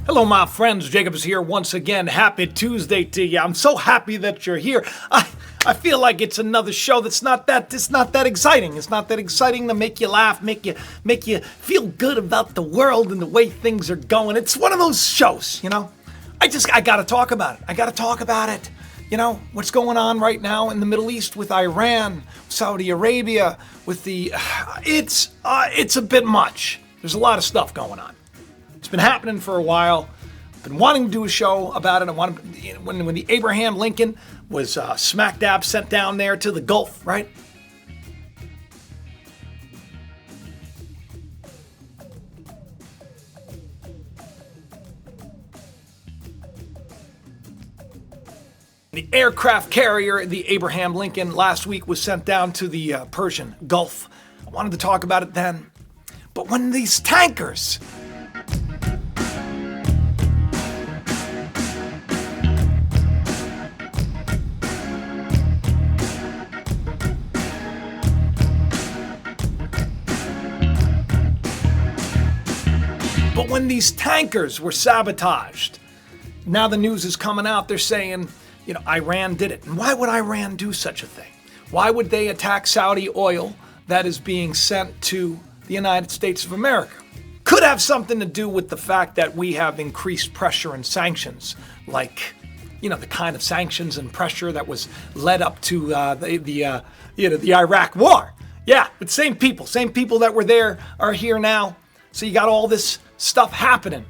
Hello, my friends. Jacob is here once again. Happy Tuesday to you. I'm so happy that you're here. I feel like it's another show that's not that exciting. It's not that exciting to make you laugh, make you feel good about the world and the way things are going. It's one of those shows, you know. I gotta talk about it. You know, what's going on right now in the Middle East with Iran, Saudi Arabia, with it's a bit much. There's a lot of stuff going on. It's been happening for a while. I've been wanting to do a show about it. When the Abraham Lincoln was smack dab sent down there to the Gulf, right? The aircraft carrier, the Abraham Lincoln, last week was sent down to the Persian Gulf. I wanted to talk about it then. But when these tankers were sabotaged, now the news is coming out. They're saying, you know, Iran did it. And why would Iran do such a thing? Why would they attack Saudi oil that is being sent to the United States of America? Could have something to do with the fact that we have increased pressure and sanctions, like, you know, the kind of sanctions and pressure that was led up to the Iraq War. Yeah, but same people that were there are here now. So you got all this stuff happening.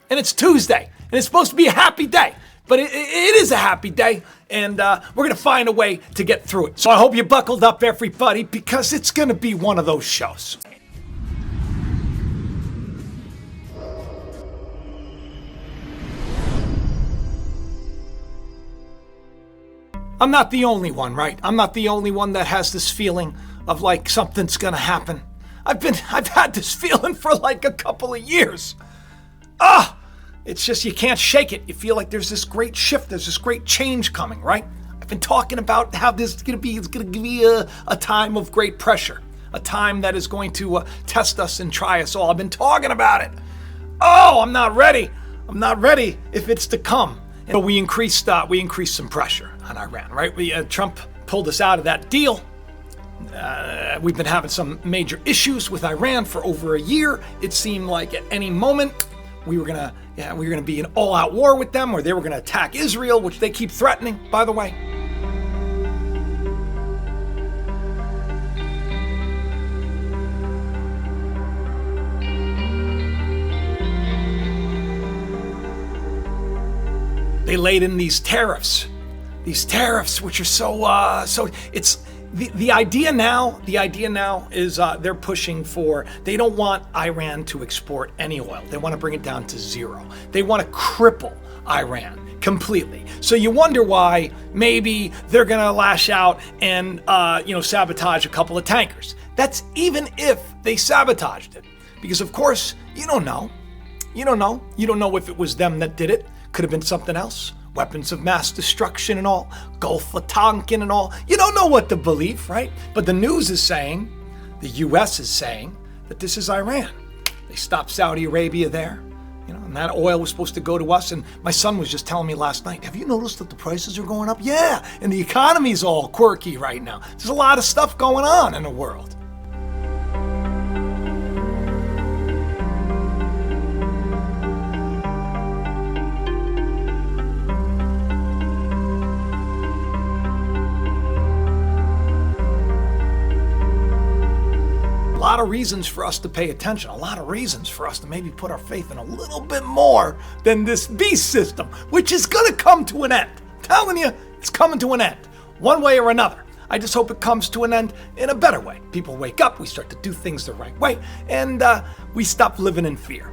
And it's Tuesday, and it's supposed to be a happy day. But it is a happy day, and we're going to find a way to get through it. So I hope you buckled up, everybody, because it's going to be one of those shows. I'm not the only one, right? I'm not the only one that has this feeling of like something's going to happen. I've had this feeling for like a couple of years. It's just you can't shake it. You feel like there's this great shift, there's this great change coming, right? I've been talking about how this is going to be a time of great pressure, a time that is going to test us and try us all. I've been talking about it. I'm not ready. If it's to come. And so we increased some pressure on Iran, right? Trump pulled us out of that deal. We've been having some major issues with Iran for over a year. It seemed like at any moment we were gonna be in all-out war with them, or they were gonna attack Israel, which they keep threatening, by the way. They laid in these tariffs which are so it's the idea now is they're pushing for, they don't want Iran to export any oil. They want to bring it down to zero. They want to cripple Iran completely. So you wonder why maybe they're going to lash out and sabotage a couple of tankers. That's even if they sabotaged it. Because of course, you don't know. You don't know if it was them that did it. Could have been something else. Weapons of mass destruction and all, Gulf of Tonkin and all. You don't know what to believe, right? But the news is saying, the U.S. is saying, that this is Iran. They stopped Saudi Arabia there, and that oil was supposed to go to us. And my son was just telling me last night, have you noticed that the prices are going up? Yeah, and the economy's all quirky right now. There's a lot of stuff going on in the world. A lot of reasons for us to pay attention, a lot of reasons for us to maybe put our faith in a little bit more than this beast system, which is going to come to an end. I'm telling you, it's coming to an end, one way or another. I just hope it comes to an end in a better way. People wake up, we start to do things the right way, and we stop living in fear.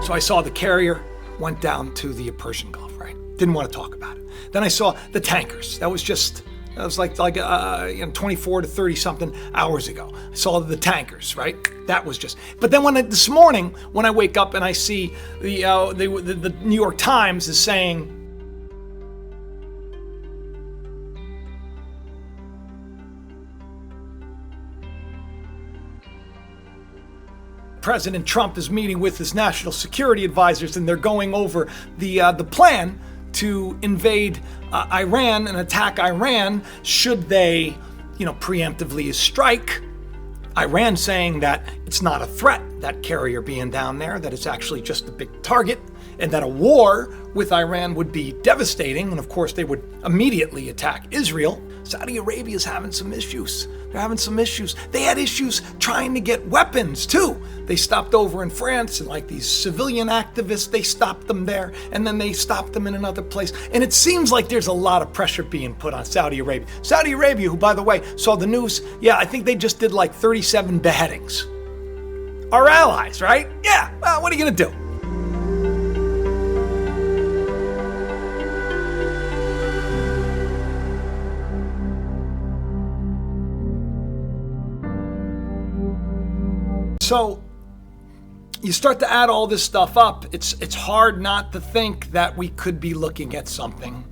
So I saw the carrier went down to the Persian Gulf, right? Didn't want to talk about it. Then I saw the tankers. That was like 24 to 30 something hours ago. I saw the tankers, right? That was just. But then this morning, when I wake up and I see the New York Times is saying President Trump is meeting with his national security advisors, and they're going over the plan to invade Iran and attack Iran should they, preemptively strike. Iran saying that it's not a threat, that carrier being down there, that it's actually just a big target, and that a war with Iran would be devastating, and of course they would immediately attack Israel. Saudi Arabia is having some issues. They're having some issues. They had issues trying to get weapons too. They stopped over in France, and like these civilian activists, they stopped them there, and then they stopped them in another place. And it seems like there's a lot of pressure being put on Saudi Arabia. Saudi Arabia, who, by the way, saw the news, I think they just did like 37 beheadings. Our allies, right? Yeah, well, what are you gonna do? So you start to add all this stuff up. It's hard not to think that we could be looking at something,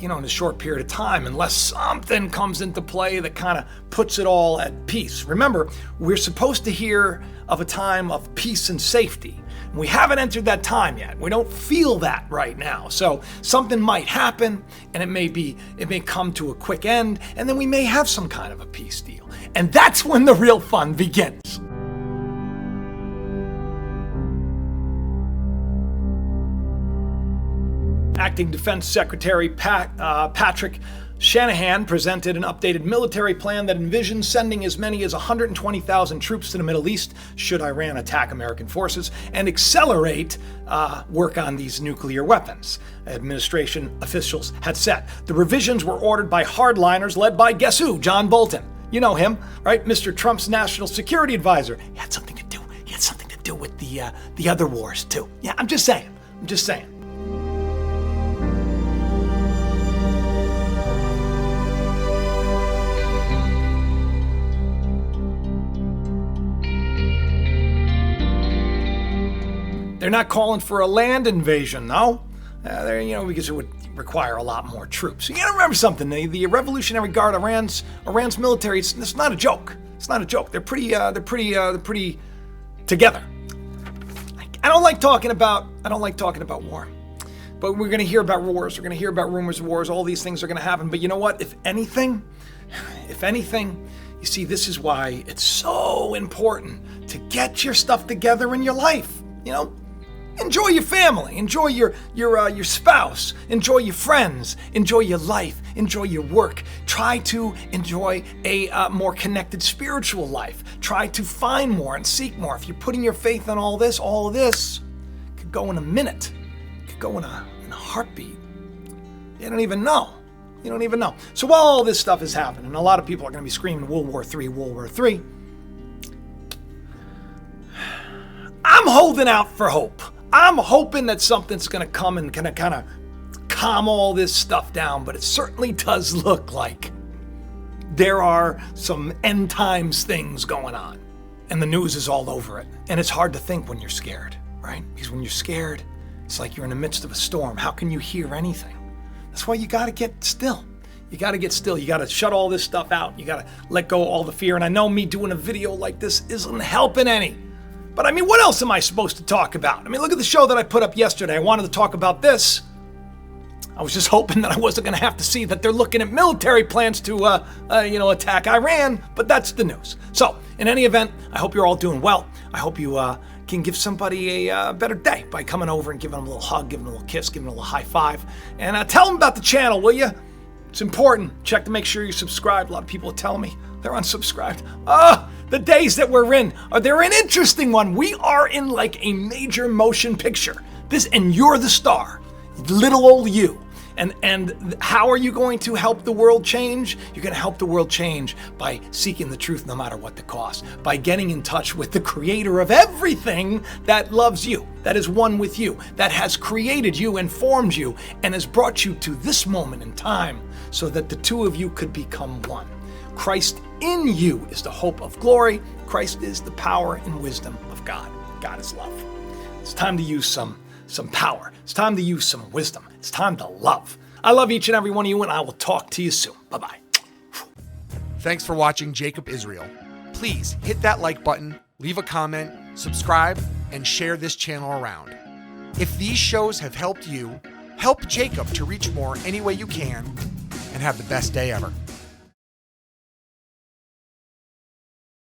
in a short period of time, unless something comes into play that kind of puts it all at peace. Remember, we're supposed to hear of a time of peace and safety. We haven't entered that time yet. We don't feel that right now. So something might happen, and it may come to a quick end, and then we may have some kind of a peace deal. And that's when the real fun begins. Acting Defense Secretary Patrick Shanahan presented an updated military plan that envisions sending as many as 120,000 troops to the Middle East should Iran attack American forces and accelerate work on these nuclear weapons, administration officials had said. The revisions were ordered by hardliners led by guess who? John Bolton. You know him, right? Mr. Trump's national security advisor. He had something to do with the other wars too. Yeah, I'm just saying. They're not calling for a land invasion, no. Because it would require a lot more troops. You gotta remember something. The Revolutionary Guard, Iran's military, it's not a joke. It's not a joke. They're pretty together. I don't like talking about war. But we're gonna hear about wars. We're gonna hear about rumors of wars. All these things are gonna happen. But you know what? If anything, you see, this is why it's so important to get your stuff together in your life. Enjoy your family, enjoy your spouse, enjoy your friends, enjoy your life, enjoy your work. Try to enjoy a more connected spiritual life. Try to find more and seek more. If you're putting your faith in all of this could go in a minute, could go in a heartbeat. You don't even know. So while all this stuff is happening, a lot of people are going to be screaming World War III, World War III. I'm holding out for hope. I'm hoping that something's going to come and kind of calm all this stuff down, but it certainly does look like there are some end times things going on, and the news is all over it. And it's hard to think when you're scared, right? Because when you're scared, it's like you're in the midst of a storm. How can you hear anything? That's why you got to get still. You got to get still. You got to shut all this stuff out. You got to let go of all the fear. And I know me doing a video like this isn't helping any. But I mean, what else am I supposed to talk about? I mean, look at the show that I put up yesterday. I wanted to talk about this. I was just hoping that I wasn't going to have to see that they're looking at military plans to, attack Iran. But that's the news. So, in any event, I hope you're all doing well. I hope you can give somebody a better day by coming over and giving them a little hug, giving them a little kiss, giving them a little high five. And tell them about the channel, will you? It's important. Check to make sure you're subscribed. A lot of people are telling me they're unsubscribed. The days that we're in, they're an interesting one. We are in like a major motion picture. And you're the star, little old you. And how are you going to help the world change? You're going to help the world change by seeking the truth no matter what the cost, by getting in touch with the creator of everything that loves you, that is one with you, that has created you and formed you and has brought you to this moment in time so that the two of you could become one. Christ in you is the hope of glory. Christ is the power and wisdom of God. God is love. It's time to use some power. It's time to use some wisdom. It's time to love. I love each and every one of you, and I will talk to you soon. Bye-bye. Thanks for watching Jacob Israel. Please hit that like button, leave a comment, subscribe, and share this channel around. If these shows have helped you, help Jacob to reach more any way you can, and have the best day ever.